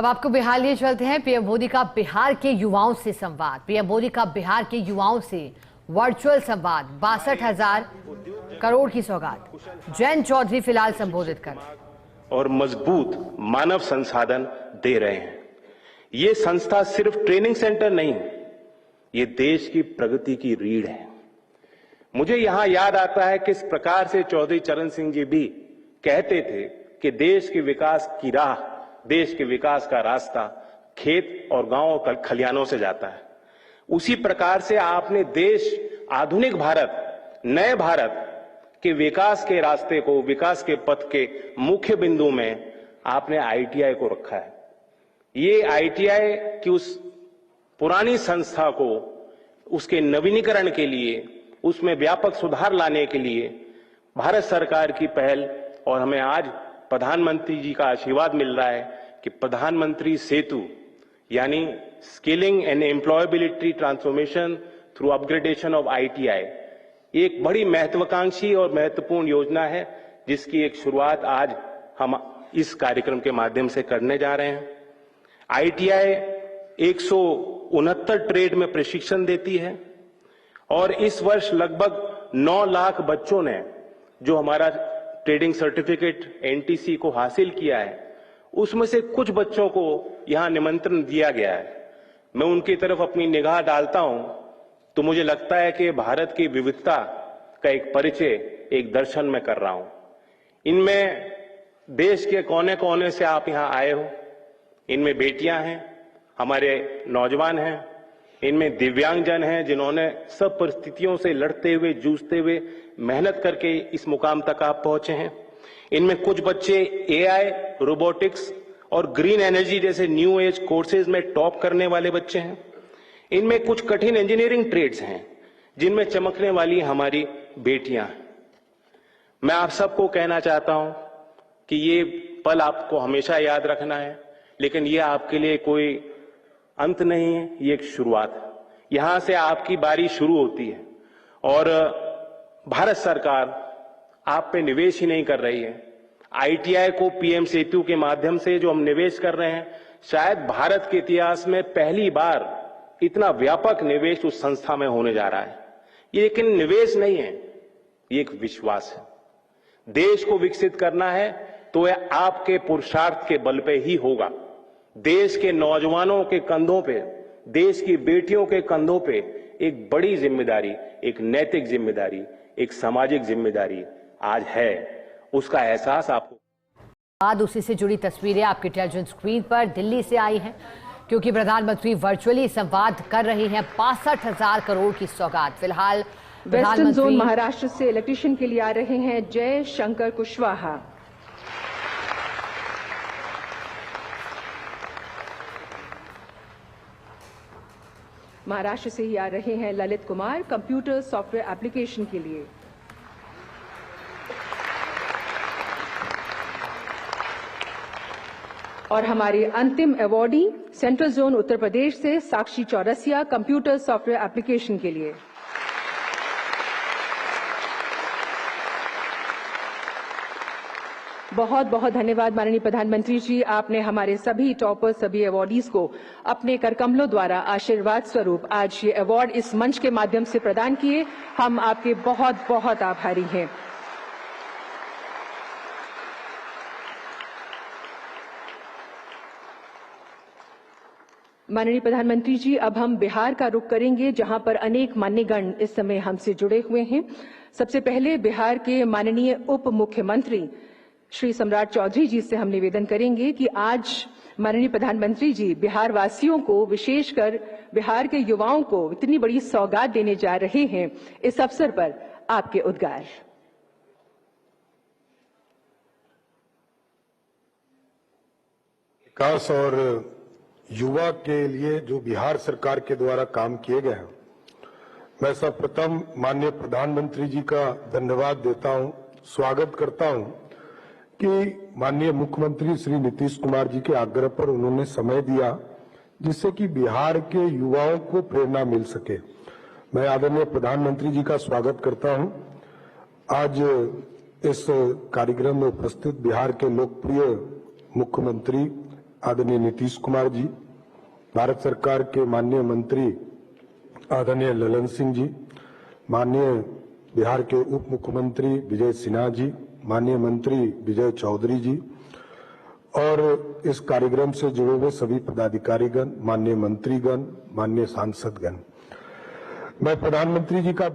अब आपको बिहार लिए चलते हैं। पीएम मोदी का बिहार के युवाओं से संवाद। पीएम मोदी का बिहार के युवाओं से वर्चुअल संवाद। 62,000 करोड़ की सौगात। जयंत चौधरी फिलहाल संबोधित कर और मजबूत मानव संसाधन दे रहे हैं। ये संस्था सिर्फ ट्रेनिंग सेंटर नहीं, ये देश की प्रगति की रीढ़ है। मुझे यहां याद आता है किस प्रकार से चौधरी चरण सिंह जी भी कहते थे कि देश के विकास की राह, देश के विकास का रास्ता खेत और गांव खलियानों से जाता है। उसी प्रकार से आपने देश, आधुनिक भारत, नए भारत के विकास के रास्ते को, विकास के पथ के मुख्य बिंदु में आपने आईटीआई को रखा है। ये आईटीआई की उस पुरानी संस्था को, उसके नवीनीकरण के लिए, उसमें व्यापक सुधार लाने के लिए भारत सरकार की पहल, और हमें आज प्रधानमंत्री जी का आशीर्वाद मिल रहा है कि प्रधानमंत्री सेतु यानी skilling and employability transformation through upgradation of ITI एक बड़ी महत्वाकांक्षी और महत्वपूर्ण योजना है, जिसकी एक शुरुआत आज हम इस कार्यक्रम के माध्यम से करने जा रहे हैं। आईटीआई 169 ट्रेड में प्रशिक्षण देती है और इस वर्ष लगभग 9 लाख बच्चों ने जो हमारा ट्रेडिंग सर्टिफिकेट एनटीसी को हासिल किया है, उसमें से कुछ बच्चों को यहां निमंत्रण दिया गया है। मैं उनकी तरफ अपनी निगाह डालता हूं तो मुझे लगता है कि भारत की विविधता का एक परिचय, एक दर्शन मैं कर रहा हूं। इनमें देश के कोने कोने से आप यहां आए हो। इनमें बेटियां हैं, हमारे नौजवान हैं, इनमें दिव्यांगजन हैं जिन्होंने सब परिस्थितियों से लड़ते हुए, जूझते हुए, मेहनत करके इस मुकाम तक आप पहुंचे हैं। इनमें कुछ बच्चे एआई, रोबोटिक्स और ग्रीन एनर्जी जैसे न्यू एज कोर्सेज में टॉप करने वाले बच्चे हैं। इनमें कुछ कठिन इंजीनियरिंग ट्रेड्स हैं जिनमें चमकने वाली हमारी बेटियां हैं। मैं आप सबको कहना चाहता हूं कि ये पल आपको हमेशा याद रखना है, लेकिन ये आपके लिए कोई अंत नहीं है, ये एक शुरुआत है। यहां से आपकी बारी शुरू होती है और भारत सरकार आप पे निवेश ही नहीं कर रही है। आईटीआई को पीएम सेतु के माध्यम से जो हम निवेश कर रहे हैं, शायद भारत के इतिहास में पहली बार इतना व्यापक निवेश उस संस्था में होने जा रहा है। ये लेकिन निवेश नहीं है, ये एक विश्वास है। देश को विकसित करना है तो यह आपके पुरुषार्थ के बल पे ही होगा। देश के नौजवानों के कंधों पे, देश की बेटियों के कंधों पे एक बड़ी जिम्मेदारी, एक नैतिक जिम्मेदारी, एक सामाजिक जिम्मेदारी आज है। उसका एहसास आपको। बाद उसी से जुड़ी तस्वीरें आपके टेलीविजन स्क्रीन पर दिल्ली से आई हैं, क्योंकि प्रधानमंत्री वर्चुअली संवाद कर रही हैं। 62,000 करोड़ की सौगात। फिलहाल वेस्टर्न जोन महाराष्ट्र से इलेक्ट्रिशियन के लिए आ रहे हैं जय शंकर कुशवाहा। महाराष्ट्र से ही आ रहे हैं Lalit Kumar computer software application के लिए। और हमारी अंतिम awardee central zone Uttar Pradesh से साक्षी चौरसिया कंप्यूटर सॉफ्टवेयर एप्लीकेशन के लिए। बहुत बहुत धन्यवाद माननीय प्रधानमंत्री जी, आपने हमारे सभी टॉपर्स, सभी अवॉर्डीज को अपने करकमलों द्वारा आशीर्वाद स्वरूप आज ये अवार्ड इस मंच के माध्यम से प्रदान किए। हम आपके बहुत बहुत आभारी हैं। माननीय प्रधानमंत्री जी, अब हम बिहार का रुख करेंगे, जहां पर अनेक मान्यगण इस समय हमसे जुड़े हुए हैं। सबसे पहले बिहार के माननीय उप मुख्यमंत्री श्री सम्राट चौधरी जी से हम निवेदन करेंगे कि आज माननीय प्रधानमंत्री जी बिहार वासियों को, विशेषकर बिहार के युवाओं को इतनी बड़ी सौगात देने जा रहे हैं। इस अवसर पर आपके उद्गार। विकास और युवा के लिए जो बिहार सरकार के द्वारा काम किए गए हैं, मैं सर्वप्रथम माननीय प्रधानमंत्री जी का धन्यवाद देता हूं, स्वागत करता हूं कि माननीय मुख्यमंत्री श्री नीतीश कुमार जी के आग्रह पर उन्होंने समय दिया, जिससे कि बिहार के युवाओं को प्रेरणा मिल सके। मैं आदरणीय प्रधानमंत्री जी का स्वागत करता हूं। आज इस कार्यक्रम में उपस्थित बिहार के लोकप्रिय मुख्यमंत्री आदरणीय नीतीश कुमार जी, भारत सरकार के माननीय मंत्री आदरणीय ललन सिंह जी, माननीय बिहार के उप मुख्यमंत्री विजय सिन्हा जी, माननीय मंत्री विजय चौधरी जी और इस कार्यक्रम से जुड़े हुए सभी पदाधिकारीगण, माननीय मंत्रीगण, माननीय सांसदगण, मैं प्रधानमंत्री जी का